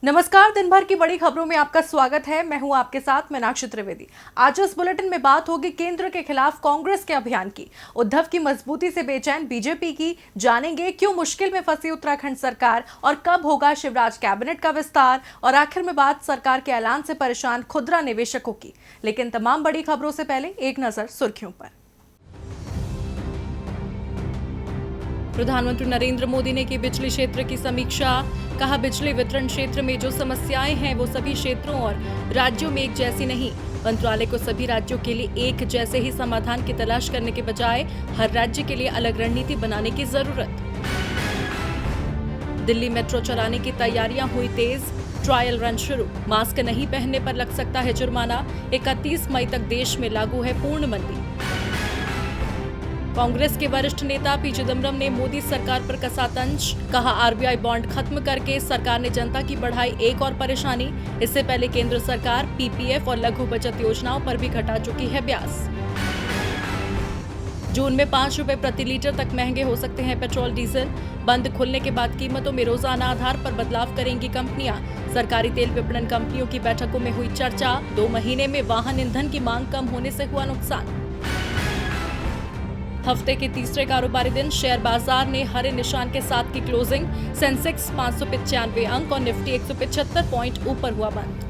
नमस्कार। दिन भर की बड़ी खबरों में आपका स्वागत है। मैं हूं आपके साथ मीनाक्षी त्रिवेदी। आज इस बुलेटिन में बात होगी केंद्र के खिलाफ कांग्रेस के अभियान की, उद्धव की मजबूती से बेचैन बीजेपी की, जानेंगे क्यों मुश्किल में फंसी उत्तराखंड सरकार और कब होगा शिवराज कैबिनेट का विस्तार, और आखिर में बात सरकार के ऐलान से परेशान खुदरा निवेशकों की। लेकिन तमाम बड़ी खबरों से पहले एक नजर सुर्खियों पर। प्रधानमंत्री नरेंद्र मोदी ने की बिजली क्षेत्र की समीक्षा। कहा, बिजली वितरण क्षेत्र में जो समस्याएं हैं वो सभी क्षेत्रों और राज्यों में एक जैसी नहीं। मंत्रालय को सभी राज्यों के लिए एक जैसे ही समाधान की तलाश करने के बजाय हर राज्य के लिए अलग रणनीति बनाने की जरूरत। दिल्ली मेट्रो चलाने की तैयारियां हुई तेज, ट्रायल रन शुरू। मास्क नहीं पहनने पर लग सकता है जुर्माना। 31 मई तक देश में लागू है पूर्णबंदी। कांग्रेस के वरिष्ठ नेता पी चिदम्बरम ने मोदी सरकार पर कसा तंज। कहा, आरबीआई बॉन्ड खत्म करके सरकार ने जनता की बढ़ाई एक और परेशानी। इससे पहले केंद्र सरकार पीपीएफ और लघु बचत योजनाओं पर भी घटा चुकी है ब्याज। जून में 5 रुपए प्रति लीटर तक महंगे हो सकते हैं पेट्रोल डीजल। बंद खुलने के बाद कीमतों में रोजाना आधार पर बदलाव करेंगी कंपनियां। सरकारी तेल विपणन कंपनियों की बैठकों में हुई चर्चा। 2 महीने में वाहन ईंधन की मांग कम होने से हुआ नुकसान। हफ्ते के तीसरे कारोबारी दिन शेयर बाजार ने हरे निशान के साथ की क्लोजिंग। सेंसेक्स 595 अंक और निफ्टी 175 पॉइंट ऊपर हुआ बंद।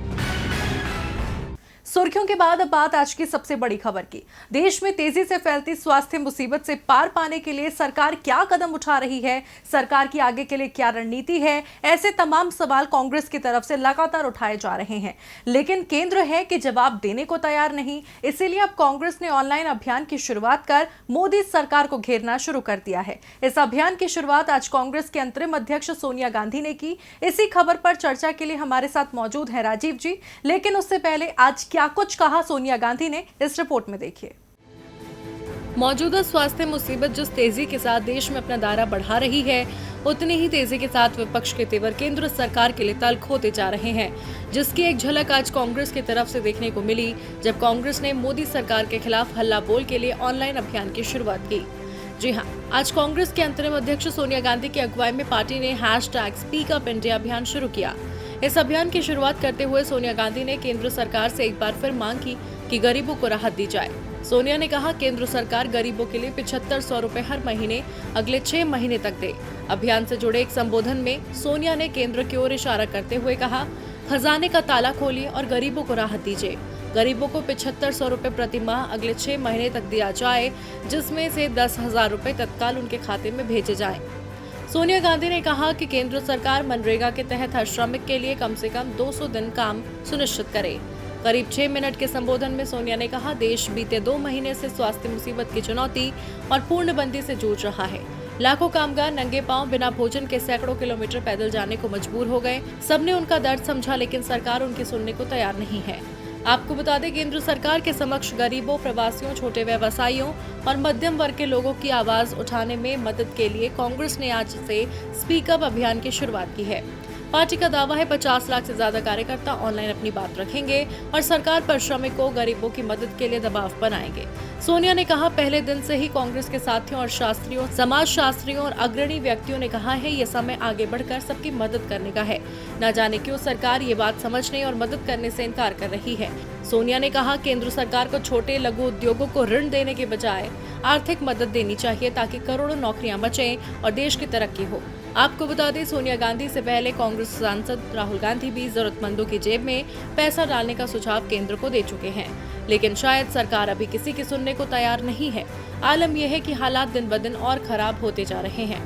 सुर्खियों के बाद अब बात आज की सबसे बड़ी खबर की। देश में तेजी से फैलती स्वास्थ्य मुसीबत से पार पाने के लिए सरकार क्या कदम उठा रही है, सरकार की आगे के लिए क्या रणनीति है, ऐसे तमाम सवाल कांग्रेस की तरफ से लगातार उठाए जा रहे हैं। लेकिन केंद्र है कि जवाब देने को तैयार नहीं। इसीलिए अब कांग्रेस ने ऑनलाइन अभियान की शुरुआत कर मोदी सरकार को घेरना शुरू कर दिया है। इस अभियान की शुरुआत आज कांग्रेस के अंतरिम अध्यक्ष सोनिया गांधी ने की। इसी खबर पर चर्चा के लिए हमारे साथ मौजूद है राजीव जी। लेकिन उससे पहले आज क्या कुछ कहा सोनिया गांधी ने, इस रिपोर्ट में देखिए। मौजूदा स्वास्थ्य मुसीबत जिस तेजी के साथ देश में अपना दायरा बढ़ा रही है, उतनी ही तेजी के साथ विपक्ष के तेवर केंद्र सरकार के लिए तल्ख होते जा रहे हैं, जिसकी एक झलक आज कांग्रेस की तरफ से देखने को मिली, जब कांग्रेस ने मोदी सरकार के खिलाफ हल्ला बोल के लिए ऑनलाइन अभियान की शुरुआत की। जी हां, आज कांग्रेस के अंतरिम अध्यक्ष सोनिया गांधी की अगुवाई में पार्टी ने #स्पीक अप इंडिया अभियान शुरू किया। इस अभियान की शुरुआत करते हुए सोनिया गांधी ने केंद्र सरकार से एक बार फिर मांग की कि गरीबों को राहत दी जाए। सोनिया ने कहा, केंद्र सरकार गरीबों के लिए 7500 रुपए हर महीने अगले 6 महीने तक दे। अभियान से जुड़े एक संबोधन में सोनिया ने केंद्र की ओर इशारा करते हुए कहा, खजाने का ताला खोलिए और गरीबों को राहत दीजिए। गरीबों को 7500 रुपए प्रति माह अगले 6 महीने तक दिया जाए, जिसमें से 10,000 रुपए तत्काल उनके खाते में भेजे जाएं। सोनिया गांधी ने कहा कि केंद्र सरकार मनरेगा के तहत हर श्रमिक के लिए कम से कम 200 दिन काम सुनिश्चित करे। करीब 6 मिनट के संबोधन में सोनिया ने कहा, देश बीते 2 महीने से स्वास्थ्य मुसीबत की चुनौती और पूर्णबंदी से जूझ रहा है। लाखों कामगार नंगे पांव बिना भोजन के सैकड़ों किलोमीटर पैदल जाने को मजबूर हो गए। सबने उनका दर्द समझा, लेकिन सरकार उनकी सुनने को तैयार नहीं है। आपको बता दें, केंद्र सरकार के समक्ष गरीबों, प्रवासियों, छोटे व्यवसायियों और मध्यम वर्ग के लोगों की आवाज उठाने में मदद के लिए कांग्रेस ने आज से स्पीक अप अभियान की शुरुआत की है। पार्टी का दावा है 50 लाख से ज्यादा कार्यकर्ता ऑनलाइन अपनी बात रखेंगे और सरकार पर श्रमिकों, गरीबों की मदद के लिए दबाव बनाएंगे। सोनिया ने कहा, पहले दिन से ही कांग्रेस के साथियों और शास्त्रियों, समाज शास्त्रियों और अग्रणी व्यक्तियों ने कहा है, ये समय आगे बढ़कर सबकी मदद करने का है। न जाने क्यों सरकार ये बात समझने और मदद करने से इनकार कर रही है। सोनिया ने कहा, केंद्र सरकार को छोटे लघु उद्योगों को ऋण देने के बजाय आर्थिक मदद देनी चाहिए, ताकि करोड़ों नौकरियां बचें और देश की तरक्की हो। आपको बता दें, सोनिया गांधी से पहले कांग्रेस सांसद राहुल गांधी भी जरूरतमंदों की जेब में पैसा डालने का सुझाव केंद्र को दे चुके हैं, लेकिन शायद सरकार अभी किसी की सुनने को तैयार नहीं है। आलम यह है कि हालात दिन ब दिन और खराब होते जा रहे हैं।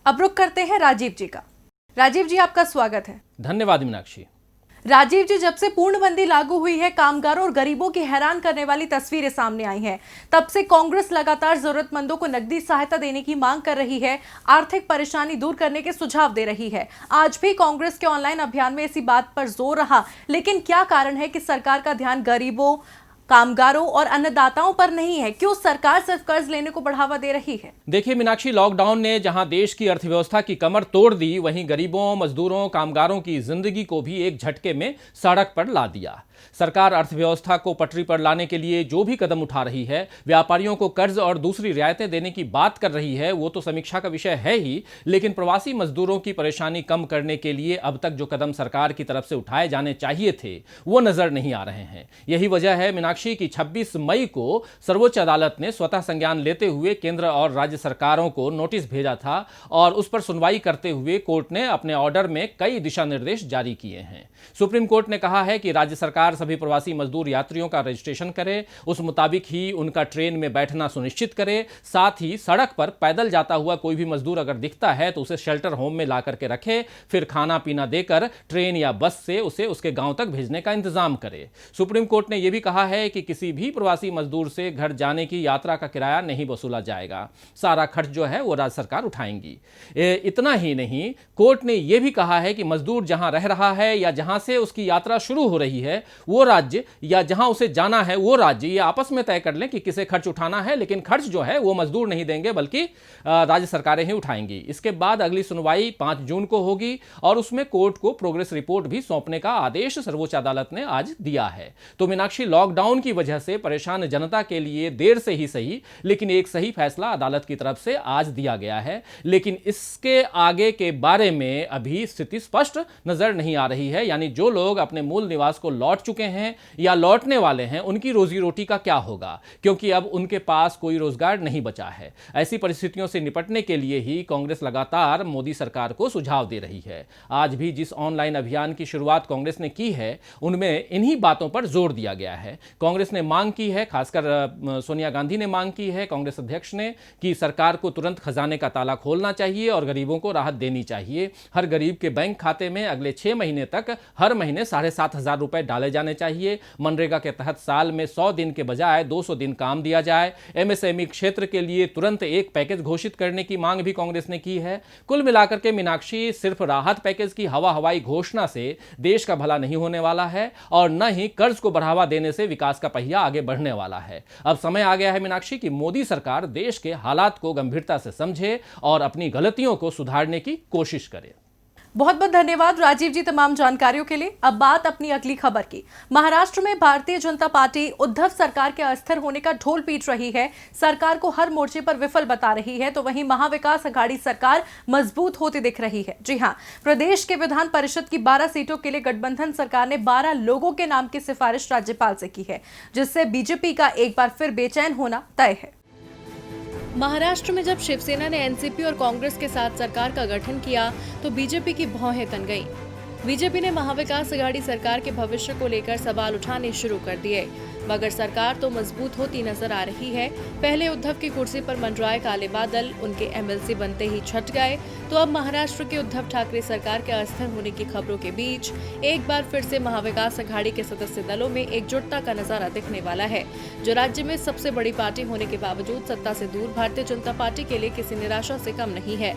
अब रुख करते हैं राजीव जी का। राजीव जी, आपका स्वागत है। धन्यवाद मीनाक्षी। राजीव जी, जब से पूर्णबंदी लागू हुई है, कामगारों और गरीबों की हैरान करने वाली तस्वीरें सामने आई हैं। तब से कांग्रेस लगातार जरूरतमंदों को नकदी सहायता देने की मांग कर रही है, आर्थिक परेशानी दूर करने के सुझाव दे रही है। आज भी कांग्रेस के ऑनलाइन अभियान में इसी बात पर जोर रहा, लेकिन क्या कारण है कि सरकार का ध्यान गरीबों, कामगारों और अन्नदाताओं पर नहीं है? क्यों सरकार सिर्फ कर्ज लेने को बढ़ावा दे रही है? देखिए मीनाक्षी, लॉकडाउन ने जहां देश की अर्थव्यवस्था की कमर तोड़ दी, वहीं गरीबों, मजदूरों, कामगारों की जिंदगी को भी एक झटके में सड़क पर ला दिया। सरकार अर्थव्यवस्था को पटरी पर लाने के लिए जो भी कदम उठा रही है, व्यापारियों को कर्ज और दूसरी रियायतें देने की बात कर रही है, वो तो समीक्षा का विषय है ही, लेकिन प्रवासी मजदूरों की परेशानी कम करने के लिए अब तक जो कदम सरकार की तरफ से उठाए जाने चाहिए थे वो नजर नहीं आ रहे हैं। यही वजह है मीनाक्षी की 26 मई को सर्वोच्च अदालत ने स्वतः संज्ञान लेते हुए केंद्र और राज्य सरकारों को नोटिस भेजा था और उस पर सुनवाई करते हुए कोर्ट ने अपने ऑर्डर में कई दिशा निर्देश जारी किए हैं। सुप्रीम कोर्ट ने कहा है कि राज्य सरकार सभी प्रवासी मजदूर यात्रियों का रजिस्ट्रेशन करे, उस मुताबिक ही उनका ट्रेन में बैठना सुनिश्चित करे, साथ ही सड़क पर पैदल जाता हुआ कोई भी मजदूर अगर दिखता है तो उसे शेल्टर होम में ला करके रखे, फिर खाना पीना देकर ट्रेन या बस से उसे उसके गांव तक भेजने का इंतजाम करे। सुप्रीम कोर्ट ने यह भी कहा है कि किसी भी प्रवासी मजदूर से घर जाने की यात्रा का किराया नहीं वसूला जाएगा, सारा खर्च जो है वो राज्य सरकार उठाएंगी। इतना ही नहीं, कोर्ट ने यह भी कहा है कि मजदूर जहां रह रहा है या जहां से उसकी यात्रा शुरू हो रही है वो राज्य या जहां उसे जाना है वो राज्य ये आपस में तय कर लें कि किसे खर्च उठाना है, लेकिन खर्च जो है वो मजदूर नहीं देंगे बल्कि राज्य सरकारें ही उठाएंगी। इसके बाद अगली सुनवाई 5 जून को होगी और उसमें कोर्ट को प्रोग्रेस रिपोर्ट भी सौंपने का आदेश सर्वोच्च अदालत ने आज दिया है। तो मीनाक्षी, लॉकडाउन की वजह से परेशान जनता के लिए देर से ही सही लेकिन एक सही फैसला अदालत की तरफ से आज दिया गया है, लेकिन इसके आगे के बारे में अभी स्थिति स्पष्ट नजर नहीं आ रही है। यानी जो लोग अपने मूल निवास को लौट चुके हैं या लौटने वाले हैं उनकी रोजी रोटी का क्या होगा, क्योंकि अब उनके पास कोई रोजगार नहीं बचा है। ऐसी परिस्थितियों से निपटने के लिए ही कांग्रेस लगातार मोदी सरकार को सुझाव दे रही है। आज भी जिस ऑनलाइन अभियान की शुरुआत कांग्रेस ने की है उनमें इन्हीं बातों पर जोर दिया गया है। कांग्रेस ने मांग की है, खासकर सोनिया गांधी ने मांग की है कांग्रेस अध्यक्ष ने, कि सरकार को तुरंत खजाने का ताला खोलना चाहिए और गरीबों को राहत देनी चाहिए। हर गरीब के बैंक खाते में अगले 6 महीने तक हर महीने 7,500 रुपए डाले जाने चाहिए। मनरेगा के तहत साल में 100 दिन के बजाय 200 दिन काम दिया जाए। एमएसएमई क्षेत्र के लिए तुरंत एक पैकेज घोषित करने की मांग भी कांग्रेस ने की है। कुल मिलाकर के मीनाक्षी, सिर्फ राहत पैकेज की हवाई घोषणा से देश का भला नहीं होने वाला है और न ही कर्ज को बढ़ावा देने से विकास का पहिया आगे बढ़ने वाला है। अब समय आ गया है मीनाक्षी कि मोदी सरकार देश के हालात को गंभीरता से समझे और अपनी गलतियों को सुधारने की कोशिश करे। बहुत बहुत धन्यवाद राजीव जी तमाम जानकारियों के लिए। अब बात अपनी अगली खबर की। महाराष्ट्र में भारतीय जनता पार्टी उद्धव सरकार के अस्थिर होने का ढोल पीट रही है, सरकार को हर मोर्चे पर विफल बता रही है, तो वहीं महाविकास अघाड़ी सरकार मजबूत होती दिख रही है। जी हां, प्रदेश के विधान परिषद की 12 सीटों के लिए गठबंधन सरकार ने 12 लोगों के नाम की सिफारिश राज्यपाल से की है, जिससे बीजेपी का एक बार फिर बेचैन होना तय है। महाराष्ट्र में जब शिवसेना ने एनसीपी और कांग्रेस के साथ सरकार का गठन किया तो बीजेपी की भौहें तन गईं। बीजेपी ने महाविकास अघाड़ी सरकार के भविष्य को लेकर सवाल उठाने शुरू कर दिए, मगर सरकार तो मजबूत होती नजर आ रही है। पहले उद्धव की कुर्सी पर मंडराए काले बादल, उनके एमएलसी बनते ही छट गए, तो अब महाराष्ट्र के उद्धव ठाकरे सरकार के अस्थिर होने की खबरों के बीच एक बार फिर से महाविकास अघाड़ी के सदस्य दलों में एकजुटता का नजारा दिखने वाला है, जो राज्य में सबसे बड़ी पार्टी होने के बावजूद सत्ता से दूर भारतीय जनता पार्टी के लिए किसी निराशा से कम नहीं है।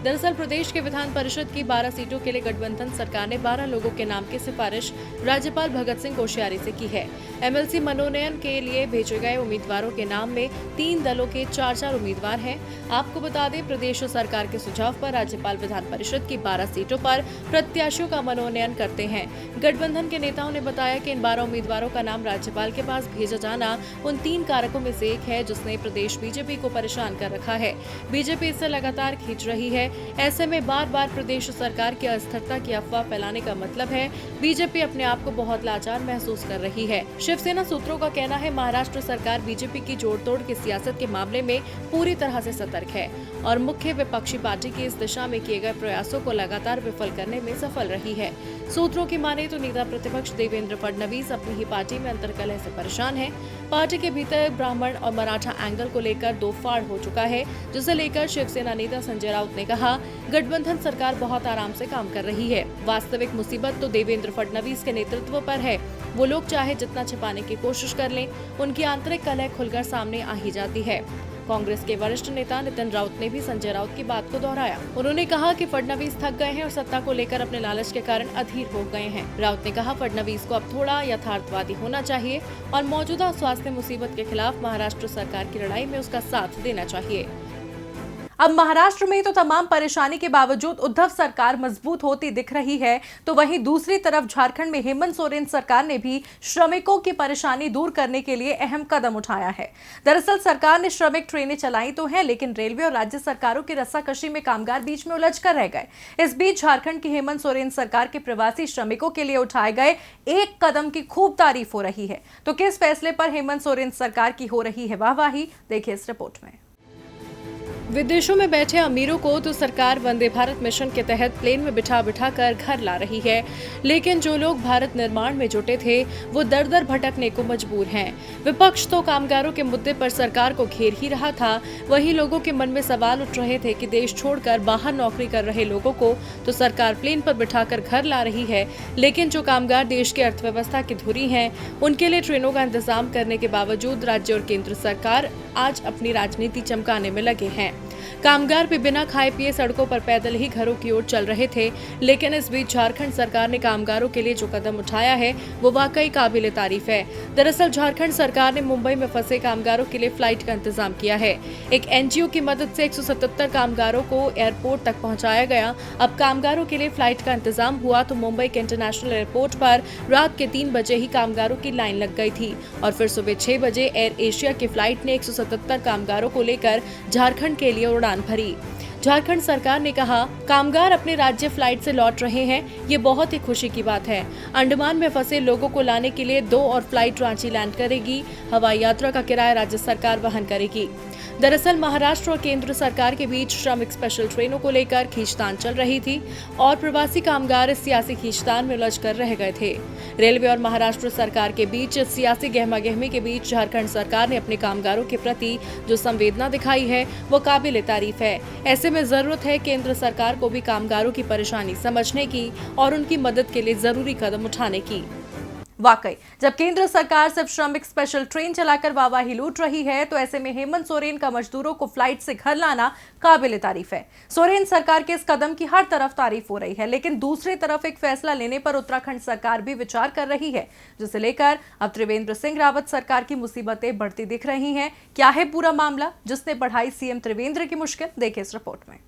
दरअसल प्रदेश के विधान परिषद की 12 सीटों के लिए गठबंधन सरकार ने 12 लोगों के नाम की सिफारिश राज्यपाल भगत सिंह कोश्यारी से की है। एमएलसी मनोनयन के लिए भेजे गए उम्मीदवारों के नाम में 3 दलों के 4-4 उम्मीदवार हैं। आपको बता दें, प्रदेश सरकार के सुझाव पर राज्यपाल विधान परिषद की 12 सीटों पर प्रत्याशियों का मनोनयन करते हैं। गठबंधन के नेताओं ने बताया कि इन 12 उम्मीदवारों का नाम राज्यपाल के पास भेजा जाना उन 3 कारकों में से एक है जिसने प्रदेश बीजेपी को परेशान कर रखा है। बीजेपी इससे लगातार खींच रही है। ऐसे में बार बार प्रदेश सरकार की अस्थिरता की अफवाह फैलाने का मतलब है बीजेपी अपने आप को बहुत लाचार महसूस कर रही है। शिवसेना सूत्रों का कहना है महाराष्ट्र सरकार बीजेपी की जोड़तोड़ की सियासत के मामले में पूरी तरह से सतर्क है और मुख्य विपक्षी पार्टी की इस दिशा में किए गए प्रयासों को लगातार विफल करने में सफल रही है। सूत्रों की माने तो नेता प्रतिपक्ष देवेंद्र फडणवीस अपनी ही पार्टी में अंतर्कलह से परेशान है। पार्टी के भीतर ब्राह्मण और मराठा एंगल को लेकर 2 फाड़ हो चुका है, जिसे लेकर शिवसेना नेता संजय राउत ने कहा, गठबंधन सरकार बहुत आराम से काम कर रही है। वास्तविक मुसीबत तो देवेंद्र फडणवीस के नेतृत्व पर है। वो लोग चाहे जितना छिपाने की कोशिश कर लें, उनकी आंतरिक कलह खुलकर सामने आ ही जाती है। कांग्रेस के वरिष्ठ नेता नितिन राउत ने भी संजय राउत की बात को दोहराया। उन्होंने कहा कि फडणवीस थक गए हैं और सत्ता को लेकर अपने लालच के कारण अधीर हो गए हैं। राउत ने कहा, फडणवीस को अब थोड़ा यथार्थवादी होना चाहिए और मौजूदा स्वास्थ्य मुसीबत के खिलाफ महाराष्ट्र सरकार की लड़ाई में उसका साथ देना चाहिए। अब महाराष्ट्र में तो तमाम परेशानी के बावजूद उद्धव सरकार मजबूत होती दिख रही है, तो वहीं दूसरी तरफ झारखंड में हेमंत सोरेन सरकार ने भी श्रमिकों की परेशानी दूर करने के लिए अहम कदम उठाया है। दरअसल सरकार ने श्रमिक ट्रेनें चलाई तो हैं, लेकिन रेलवे और राज्य सरकारों की रस्साकशी में कामगार बीच में उलझ कर रह गए। इस बीच झारखंड की हेमंत सोरेन सरकार के प्रवासी श्रमिकों के लिए उठाए गए एक कदम की खूब तारीफ हो रही है। तो किस फैसले पर हेमंत सोरेन सरकार की हो रही है वाहवाही, देखिए इस रिपोर्ट में। विदेशों में बैठे अमीरों को तो सरकार वंदे भारत मिशन के तहत प्लेन में बिठा कर घर ला रही है, लेकिन जो लोग भारत निर्माण में जुटे थे वो दर दर भटकने को मजबूर हैं। विपक्ष तो कामगारों के मुद्दे पर सरकार को घेर ही रहा था, वहीं लोगों के मन में सवाल उठ रहे थे कि देश छोड़कर बाहर नौकरी कर रहे लोगों को तो सरकार प्लेन पर बिठाकर घर ला रही है, लेकिन जो कामगार देश की अर्थव्यवस्था की धुरी हैं, उनके लिए ट्रेनों का इंतजाम करने के बावजूद राज्य और केंद्र सरकार आज अपनी राजनीति चमकाने में लगे हैं। कामगार भी बिना खाए पिए सड़कों पर पैदल ही घरों की ओर चल रहे थे, लेकिन इस बीच झारखंड सरकार ने कामगारों के लिए जो कदम उठाया है वो वाकई काबिले तारीफ है। दरअसल झारखंड सरकार ने मुंबई में फंसे कामगारों के लिए फ्लाइट का इंतजाम किया है। एक एनजीओ की मदद से 177 कामगारों को एयरपोर्ट तक पहुंचाया गया। अब कामगारों के लिए फ्लाइट का इंतजाम हुआ तो मुंबई के इंटरनेशनल एयरपोर्ट पर रात के 3 बजे ही कामगारों की लाइन लग गई थी और फिर सुबह 6 बजे एयर एशिया की फ्लाइट ने 177 कामगारों को लेकर झारखंड के लिए उड़ान भरी। झारखंड सरकार ने कहा, कामगार अपने राज्य फ्लाइट से लौट रहे हैं, ये बहुत ही खुशी की बात है। अंडमान में फंसे लोगों को लाने के लिए 2 और फ्लाइट रांची लैंड करेगी। हवाई यात्रा का किराया राज्य सरकार वहन करेगी। दरअसल महाराष्ट्र और केंद्र सरकार के बीच श्रमिक स्पेशल ट्रेनों को लेकर खींचतान चल रही थी और प्रवासी कामगार इस सियासी खींचतान में उलझ कर रह गए थे। रेलवे और महाराष्ट्र सरकार के बीच सियासी गहमागहमी के बीच झारखंड सरकार ने अपने कामगारों के प्रति जो संवेदना दिखाई है वो काबिले तारीफ है। ऐसे में जरूरत है केंद्र सरकार को भी कामगारों की परेशानी समझने की और उनकी मदद के लिए जरूरी कदम उठाने की। वाकई जब केंद्र सरकार सिर्फ श्रमिक स्पेशल ट्रेन चलाकर वाहवाही लूट रही है, तो ऐसे में हेमंत सोरेन का मजदूरों को फ्लाइट से घर लाना काबिले तारीफ है। सोरेन सरकार के इस कदम की हर तरफ तारीफ हो रही है, लेकिन दूसरी तरफ एक फैसला लेने पर उत्तराखंड सरकार भी विचार कर रही है, जिसे लेकर अब त्रिवेंद्र सिंह रावत सरकार की मुसीबतें बढ़ती दिख रही हैं। क्या है पूरा मामला जिसने बढ़ाई सीएम त्रिवेंद्र की मुश्किल, देखिए इस रिपोर्ट में।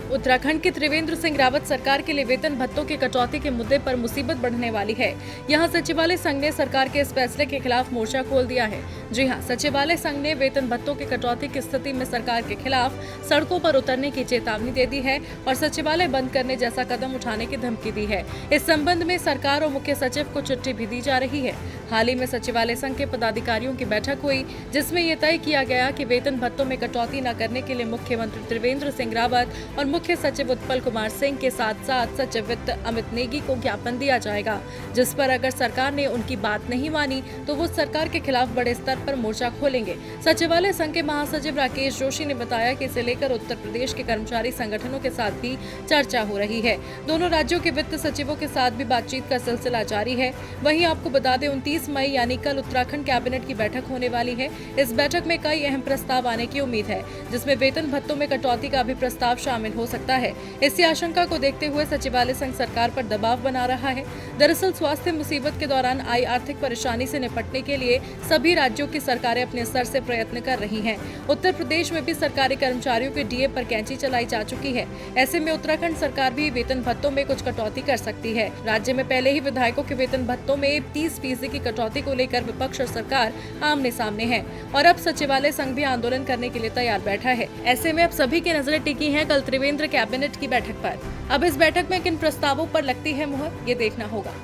उत्तराखंड की त्रिवेंद्र सिंह रावत सरकार के लिए वेतन भत्तों की कटौती के मुद्दे पर मुसीबत बढ़ने वाली है। यहां सचिवालय संघ ने सरकार के इस फैसले के खिलाफ मोर्चा खोल दिया है। जी हां, सचिवालय संघ ने वेतन भत्तों की कटौती की स्थिति में सरकार के खिलाफ सड़कों पर उतरने की चेतावनी दे दी है और सचिवालय बंद करने जैसा कदम उठाने की धमकी दी है। इस संबंध में सरकार और मुख्य सचिव को चिट्ठी भी दी जा रही है। हाल ही में सचिवालय संघ के पदाधिकारियों की बैठक हुई, जिसमें यह तय किया गया कि वेतन भत्तों में कटौती न करने के लिए मुख्यमंत्री त्रिवेंद्र सिंह रावत और मुख्य सचिव उत्पल कुमार सिंह के साथ साथ सचिव वित्त अमित नेगी को ज्ञापन दिया जाएगा, जिस पर अगर सरकार ने उनकी बात नहीं मानी तो वो सरकार के खिलाफ बड़े स्तर पर मोर्चा खोलेंगे। सचिवालय संघ के महासचिव राकेश जोशी ने बताया कि इसे लेकर उत्तर प्रदेश के कर्मचारी संगठनों के साथ भी चर्चा हो रही है। दोनों राज्यों के वित्त सचिवों के साथ भी बातचीत का सिलसिला जारी है। वहीं आपको बता दें 29 मई यानी कल उत्तराखंड कैबिनेट की बैठक होने वाली है। इस बैठक में कई अहम प्रस्ताव आने की उम्मीद है, जिसमें वेतन भत्तों में कटौती का भी प्रस्ताव शामिल हो सकता है। इसी आशंका को देखते हुए सचिवालय संघ सरकार पर दबाव बना रहा है। दरअसल स्वास्थ्य मुसीबत के दौरान आई आर्थिक परेशानी से निपटने के लिए सभी राज्यों की सरकारें अपने स्तर से प्रयत्न कर रही हैं। उत्तर प्रदेश में भी सरकारी कर्मचारियों के डीए पर कैंची चलाई जा चुकी है। ऐसे में उत्तराखंड सरकार भी वेतन भत्तों में कुछ कटौती कर सकती है। राज्य में पहले ही विधायकों के वेतन भत्तों में 30% की कटौती को लेकर विपक्ष और सरकार आमने सामने है और अब सचिवालय संघ भी आंदोलन करने के लिए तैयार बैठा है। ऐसे में अब सभी की नजरें टिकी हैं कल त्रिवेंद्र कैबिनेट की बैठक पर। अब इस बैठक में किन प्रस्तावों पर लगती है मुहर, ये देखना होगा।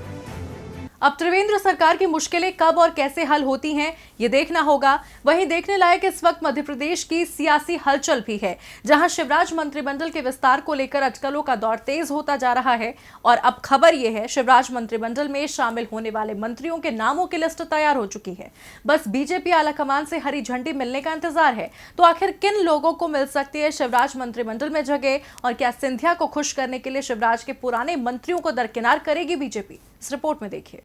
अब त्रिवेंद्र सरकार की मुश्किलें कब और कैसे हल होती हैं, ये देखना होगा। वहीं देखने लायक इस वक्त मध्य प्रदेश की सियासी हलचल भी है, जहां शिवराज मंत्रिमंडल के विस्तार को लेकर अटकलों का दौर तेज होता जा रहा है और अब खबर यह है शिवराज मंत्रिमंडल में शामिल होने वाले मंत्रियों के नामों की लिस्ट तैयार हो चुकी है। बस बीजेपी आलाकमान से हरी झंडी मिलने का इंतजार है। तो आखिर किन लोगों को मिल सकती है शिवराज मंत्रिमंडल में जगह और क्या सिंधिया को खुश करने के लिए शिवराज के पुराने मंत्रियों को दरकिनार करेगी बीजेपी, इस रिपोर्ट में देखिए।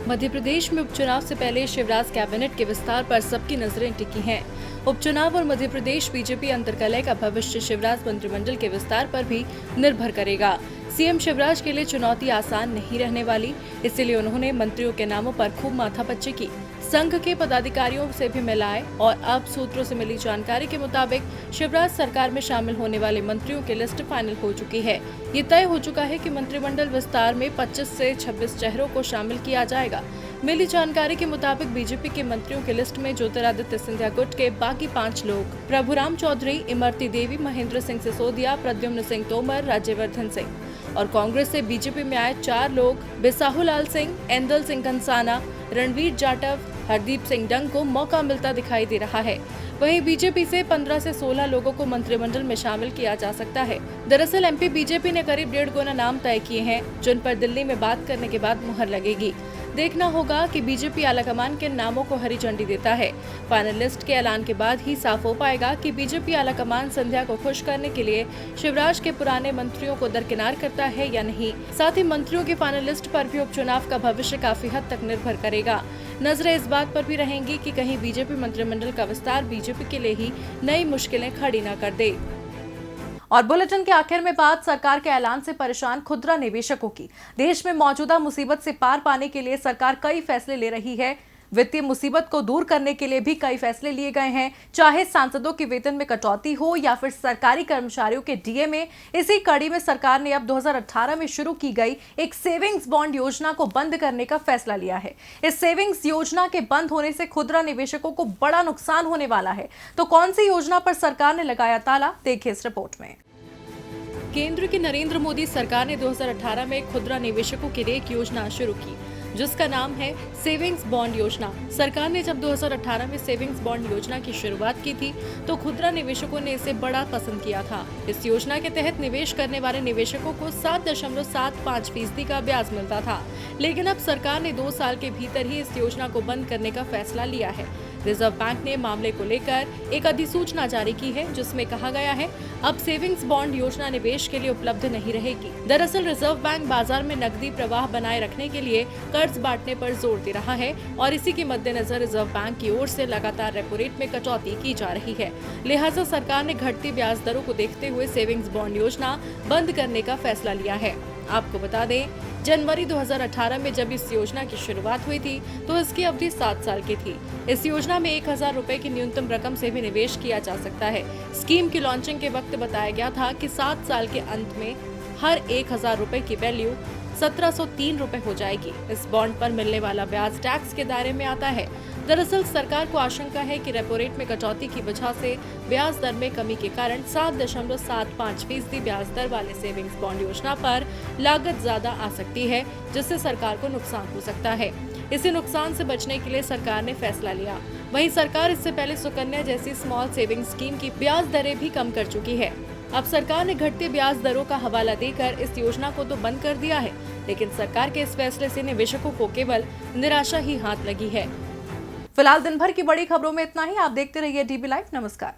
मध्य प्रदेश में उपचुनाव से पहले शिवराज कैबिनेट के विस्तार पर सबकी नजरें टिकी हैं। उपचुनाव और मध्य प्रदेश बीजेपी अंतर्कलह का भविष्य शिवराज मंत्रिमंडल के विस्तार पर भी निर्भर करेगा। सीएम शिवराज के लिए चुनौती आसान नहीं रहने वाली, इसलिए उन्होंने मंत्रियों के नामों पर खूब माथापच्ची की। संघ के पदाधिकारियों से भी मिलाए और अब सूत्रों से मिली जानकारी के मुताबिक शिवराज सरकार में शामिल होने वाले मंत्रियों की लिस्ट फाइनल हो चुकी है। ये तय हो चुका है कि मंत्रिमंडल विस्तार में 25 से 26 चेहरों को शामिल किया जाएगा। मिली जानकारी के मुताबिक बीजेपी के मंत्रियों की लिस्ट में ज्योतिरादित्य सिंधिया गुट के बाकी 5 लोग प्रभुराम चौधरी, इमरती देवी, महेंद्र सिंह सिसोदिया, प्रद्युम्न सिंह तोमर, राज्यवर्धन सिंह और कांग्रेस से बीजेपी में आए 4 लोग बिसाहुलाल सिंह, एंदल सिंह कंसाना, रणवीर जाटव, हरदीप सिंह डंग को मौका मिलता दिखाई दे रहा है। वहीं बीजेपी से 15 से 16 लोगों को मंत्रिमंडल में शामिल किया जा सकता है। दरअसल एमपी बीजेपी ने करीब 1.5 गुना नाम तय किए हैं, जिन पर दिल्ली में बात करने के बाद मुहर लगेगी। देखना होगा कि बीजेपी आलाकमान के नामों को हरी झंडी देता है। फाइनल लिस्ट के ऐलान के बाद ही साफ हो पाएगा कि बीजेपी आलाकमान संध्या को खुश करने के लिए शिवराज के पुराने मंत्रियों को दरकिनार करता है या नहीं। साथ ही मंत्रियों की फाइनल लिस्ट पर भी उपचुनाव का भविष्य काफी हद तक निर्भर करेगा। नजरें इस बात पर भी रहेंगी कि कहीं बीजेपी मंत्रिमंडल का विस्तार बीजेपी के लिए ही नई मुश्किलें खड़ी न कर दे। और बुलेटिन के आखिर में बात सरकार के ऐलान से परेशान खुदरा निवेशकों की। देश में मौजूदा मुसीबत से पार पाने के लिए सरकार कई फैसले ले रही है। वित्तीय मुसीबत को दूर करने के लिए भी कई फैसले लिए गए हैं, चाहे सांसदों के वेतन में कटौती हो या फिर सरकारी कर्मचारियों के डीए में। इसी कड़ी में सरकार ने अब 2018 में शुरू की गई एक सेविंग्स बॉन्ड योजना को बंद करने का फैसला लिया है। इस सेविंग्स योजना के बंद होने से खुदरा निवेशकों को बड़ा नुकसान होने वाला है। तो कौन सी योजना पर सरकार ने लगाया ताला, देखिए इस रिपोर्ट में। केंद्र की नरेंद्र मोदी सरकार ने 2018 में खुदरा निवेशकों के लिए एक योजना शुरू की, जिसका नाम है सेविंग्स बॉन्ड योजना। सरकार ने जब 2018 में सेविंग्स बॉन्ड योजना की शुरुआत की थी तो खुदरा निवेशकों ने इसे बड़ा पसंद किया था। इस योजना के तहत निवेश करने वाले निवेशकों को 7.75% का ब्याज मिलता था, लेकिन अब सरकार ने 2 साल के भीतर ही इस योजना को बंद करने का फैसला लिया है। रिजर्व बैंक ने मामले को लेकर एक अधिसूचना जारी की है, जिसमें कहा गया है अब सेविंग्स बॉन्ड योजना निवेश के लिए उपलब्ध नहीं रहेगी। दरअसल रिजर्व बैंक बाजार में नकदी प्रवाह बनाए रखने के लिए कर्ज बांटने पर जोर दे रहा है और इसी के मद्देनजर रिजर्व बैंक की ओर से लगातार रेपो रेट में कटौती की जा रही है। लिहाजा सरकार ने घटती ब्याज दरों को देखते हुए सेविंग्स बॉन्ड योजना बंद करने का फैसला लिया है। आपको बता दें, जनवरी 2018 में जब इस योजना की शुरुआत हुई थी तो इसकी अवधि 7 साल की थी। इस योजना में 1000 रुपए की न्यूनतम रकम से भी निवेश किया जा सकता है। स्कीम की लॉन्चिंग के वक्त बताया गया था कि 7 साल के अंत में हर 1000 रुपए की वैल्यू 1703 रुपए हो जाएगी। इस बॉन्ड पर मिलने वाला ब्याज टैक्स के दायरे में आता है। दरअसल सरकार को आशंका है कि रेपो रेट में कटौती की वजह से ब्याज दर में कमी के कारण 7.75% ब्याज दर वाले सेविंग्स बॉन्ड योजना पर लागत ज्यादा आ सकती है, जिससे सरकार को नुकसान हो सकता है। इसी नुकसान से बचने के लिए सरकार ने फैसला लिया। वहीं सरकार इससे पहले सुकन्या जैसी स्मॉल सेविंग स्कीम की ब्याज दरें भी कम कर चुकी है। अब सरकार ने घटते ब्याज दरों का हवाला देकर इस योजना को तो बंद कर दिया है, लेकिन सरकार के इस फैसले से निवेशकों को केवल निराशा ही हाथ लगी है। फिलहाल दिन भर की बड़ी खबरों में इतना ही। आप देखते रहिए डीबी लाइव। नमस्कार।